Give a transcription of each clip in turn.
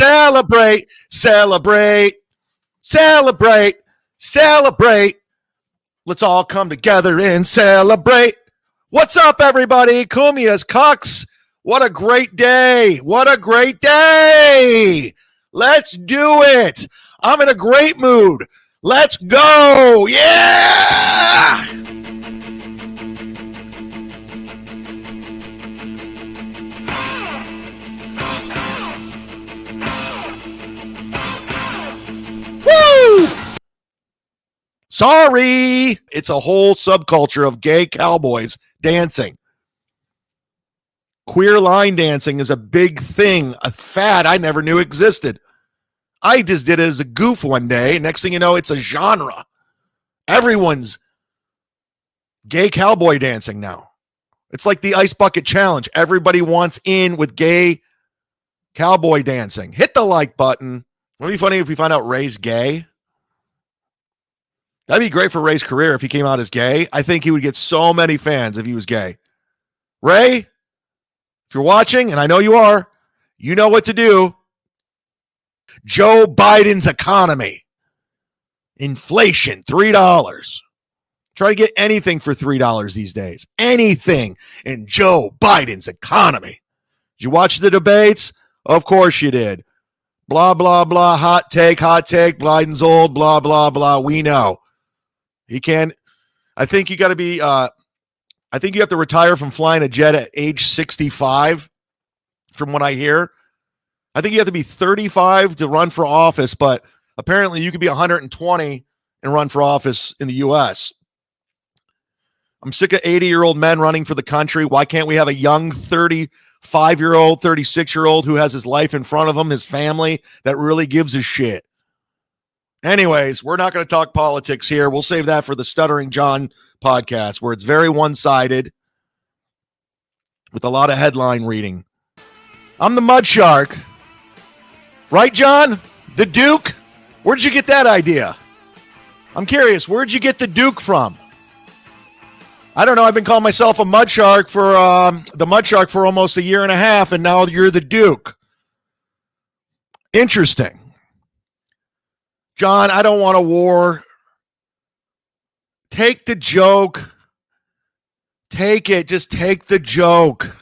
Celebrate, celebrate, celebrate, celebrate. Let's all come together and celebrate. What's up, everybody? Kumia's Cucks. What a great day. What a great day. Let's do it. I'm in a great mood. Let's go. Yeah. Woo! Sorry. It's a whole subculture of gay cowboys dancing. Queer line dancing is a big thing, a fad I never knew existed. I just did it as a goof one day. Next thing you know, it's a genre. Everyone's gay cowboy dancing now. It's like the Ice Bucket Challenge. Everybody wants in with gay cowboy dancing. Hit the like button. Wouldn't it be funny if we find out Ray's gay? That'd be great for Ray's career if he came out as gay. I think he would get so many fans if he was gay. Ray, if you're watching, and I know you are, you know what to do. Joe Biden's economy. Inflation, $3. Try to get anything for $3 these days. Anything in Joe Biden's economy. Did you watch the debates? Of course you did. Blah, blah, blah, hot take, Biden's old, blah, blah, blah. We know. He can't. I think you got to be, I think you have to retire from flying a jet at age 65, from what I hear. I think you have to be 35 to run for office, but apparently you could be 120 and run for office in the U.S. I'm sick of 80-year-old men running for the country. Why can't we have a young 35-year-old, 36-year-old who has his life in front of him, his family, that really gives a shit? Anyways, we're not going to talk politics here. We'll save that for the Stuttering John podcast, where it's very one-sided with a lot of headline reading. I'm the Mudshark. Right, John? The Duke? Where'd you get that idea? I'm curious. Where'd you get the Duke from? I don't know. I've been calling myself a Mudshark for the Mudshark for almost a year and a half, and now you're the Duke. Interesting. John, I don't want a war. Take the joke. Take it. Just take the joke.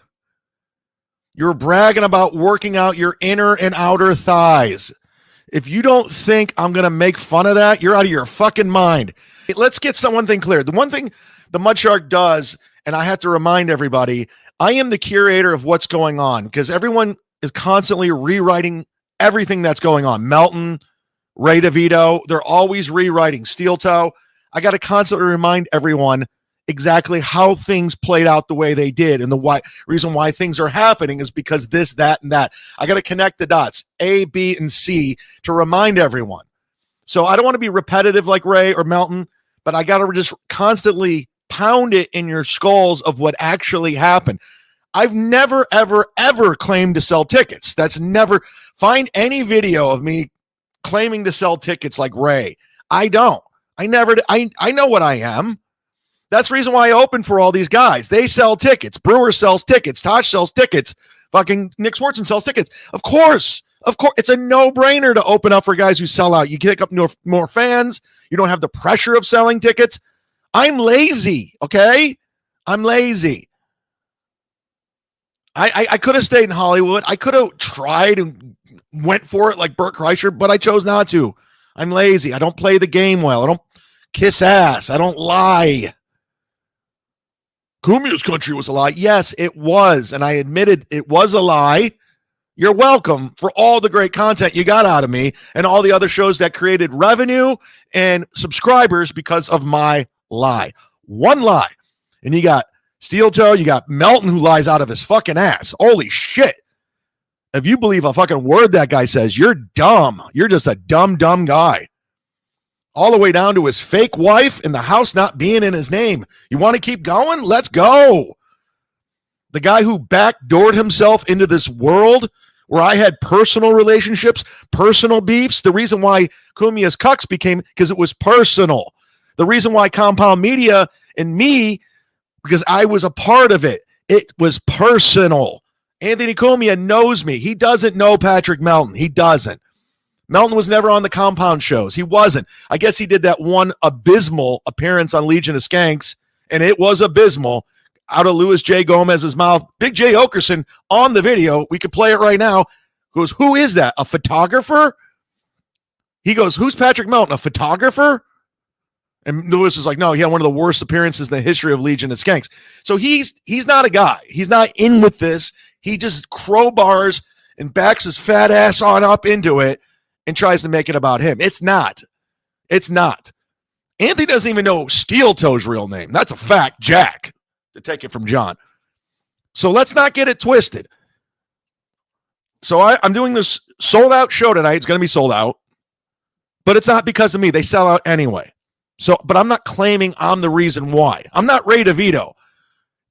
You're bragging about working out your inner and outer thighs. If you don't think I'm going to make fun of that, you're out of your fucking mind. Let's get one thing clear. The one thing the Mudshark does, and I have to remind everybody, I am the curator of what's going on, because everyone is constantly rewriting everything that's going on. Melton, Ray Devito, they're always rewriting. Steel Toe. I got to constantly remind everyone exactly how things played out the way they did, and the reason why things are happening is because this, that, and that. I got to connect the dots, A, B, and C, to remind everyone. So I don't want to be repetitive like Ray or Melton, but I got to just constantly pound it in your skulls of what actually happened. I've never, ever, ever claimed to sell tickets. That's never. Find any video of me claiming to sell tickets like Ray. I don't. I never. I know what I am. That's the reason why I open for all these guys. They sell tickets. Brewer sells tickets. Tosh sells tickets. Fucking Nick Swartzen sells tickets. Of course. It's a no-brainer to open up for guys who sell out. You pick up more fans. You don't have the pressure of selling tickets. I'm lazy, okay? I'm lazy. I could have stayed in Hollywood. I could have tried and went for it like Burt Kreischer, but I chose not to. I'm lazy. I don't play the game well. I don't kiss ass. I don't lie. Kumia's country was a lie. Yes, it was. And I admitted it was a lie. You're welcome for all the great content you got out of me and all the other shows that created revenue and subscribers because of my lie. One lie. And you got Steel Toe, you got Melton, who lies out of his fucking ass. Holy shit. If you believe a fucking word that guy says, you're dumb. You're just a dumb guy. All the way down to his fake wife and the house not being in his name. You want to keep going? Let's go. The guy who backdoored himself into this world where I had personal relationships, personal beefs. The reason why Kumia's Cucks became, because it was personal. The reason why Compound Media and me, because I was a part of it. It was personal. Anthony Cumia knows me. He doesn't know Patrick Melton. He doesn't. Melton was never on the compound shows. He wasn't. I guess he did that one abysmal appearance on Legion of Skanks, and it was abysmal. Out of Louis J. Gomez's mouth. Big J. Okerson on the video. We could play it right now. Goes, who is that? A photographer? He goes, who's Patrick Melton? A photographer? And Lewis is like, no, he had one of the worst appearances in the history of Legion of Skanks. So he's not a guy. He's not in with this. He just crowbars and backs his fat ass on up into it and tries to make it about him. It's not. It's not. Anthony doesn't even know Steel Toe's real name. That's a fact, Jack, to take it from John. So let's not get it twisted. So I'm doing this sold-out show tonight. It's going to be sold out. But it's not because of me. They sell out anyway. So, but I'm not claiming I'm the reason why. I'm not Ray DeVito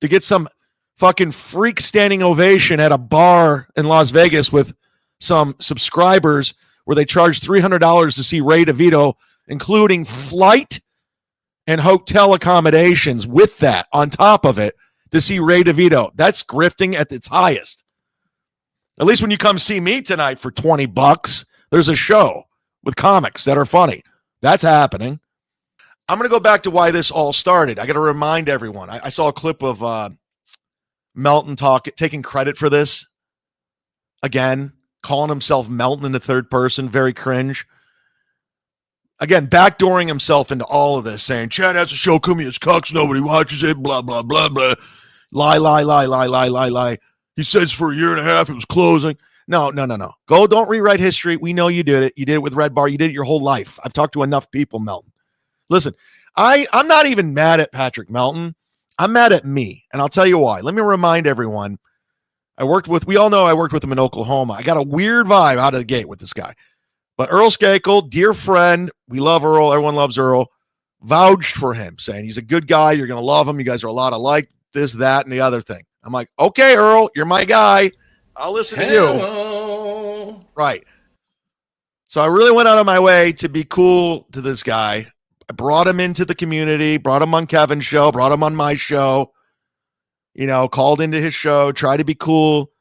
to get some fucking freak standing ovation at a bar in Las Vegas with some subscribers where they charge $300 to see Ray DeVito, including flight and hotel accommodations with that on top of it to see Ray DeVito. That's grifting at its highest. At least when you come see me tonight for $20, there's a show with comics that are funny. That's happening. I'm going to go back to why this all started. I got to remind everyone. I saw a clip of Melton taking credit for this. Again, calling himself Melton in the third person. Very cringe. Again, backdooring himself into all of this, saying, Chad has a show, Cumia's cucks, nobody watches it, blah, blah, blah, blah. Lie, lie, lie, lie, lie, lie, lie. He says for a year and a half it was closing. No. Go, don't rewrite history. We know you did it. You did it with Red Bar. You did it your whole life. I've talked to enough people, Melton. Listen, I'm not even mad at Patrick Melton. I'm mad at me, and I'll tell you why. Let me remind everyone, we all know I worked with him in Oklahoma. I got a weird vibe out of the gate with this guy. But Earl Skakel, dear friend, we love Earl. Everyone loves Earl. Vouched for him, saying he's a good guy. You're going to love him. You guys are a lot alike, this, that, and the other thing. I'm like, okay, Earl, you're my guy. I'll listen to you. Right. So I really went out of my way to be cool to this guy. I brought him into the community, brought him on Kevin's show, brought him on my show, called into his show, tried to be cool.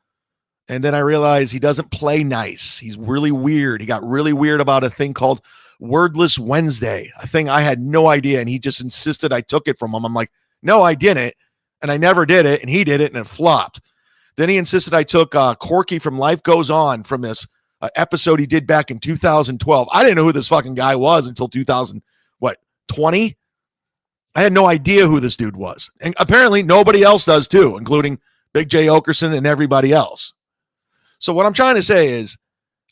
And then I realized he doesn't play nice. He's really weird. He got really weird about a thing called Wordless Wednesday, a thing I had no idea. And he just insisted I took it from him. I'm like, no, I didn't. And I never did it. And he did it and it flopped. Then he insisted I took Corky from Life Goes On from this episode he did back in 2012. I didn't know who this fucking guy was until 2020. I had no idea who this dude was. And apparently nobody else does too, including Big J. Okerson and everybody else. So what I'm trying to say is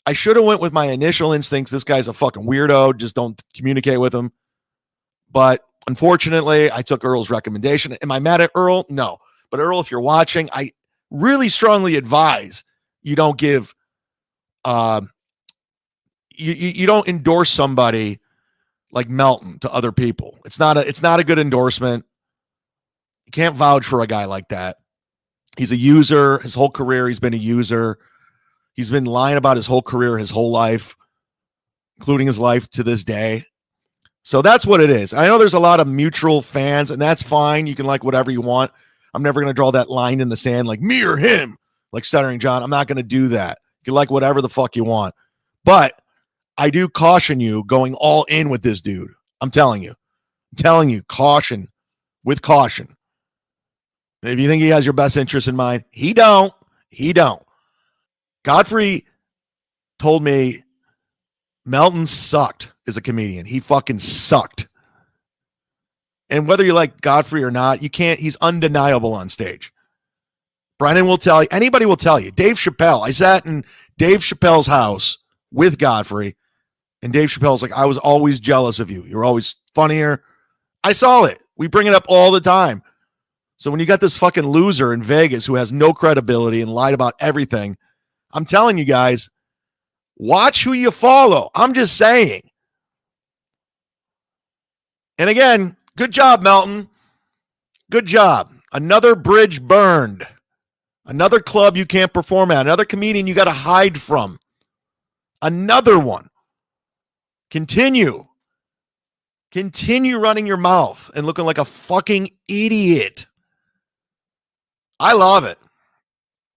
I should have went with my initial instincts. This guy's a fucking weirdo. Just don't communicate with him. But unfortunately, I took Earl's recommendation. Am I mad at Earl? No. But Earl, if you're watching, I really strongly advise you don't give you don't endorse somebody like Melton to other people. It's not a good endorsement. You can't vouch for a guy like that. He's a user. His whole career, he's been a user. He's been lying about his whole career, his whole life, including his life to this day. So that's what it is. I know there's a lot of mutual fans, and that's fine. You can like whatever you want. I'm never going to draw that line in the sand like me or him, like Stuttering John. I'm not going to do that. You can like whatever the fuck you want. But I do caution you going all in with this dude. I'm telling you, caution with caution. If you think he has your best interest in mind, he don't. Godfrey told me Melton sucked as a comedian. He fucking sucked. And whether you like Godfrey or not, he's undeniable on stage. Brennan will tell you, anybody will tell you. Dave Chappelle, I sat in Dave Chappelle's house with Godfrey, and Dave Chappelle's like, I was always jealous of you. You're always funnier. I saw it. We bring it up all the time. So when you got this fucking loser in Vegas who has no credibility and lied about everything, I'm telling you guys, watch who you follow. I'm just saying. And again, good job, Melton. Good job. Another bridge burned. Another club you can't perform at. Another comedian you got to hide from. Another one. Continue running your mouth and looking like a fucking idiot. I love it.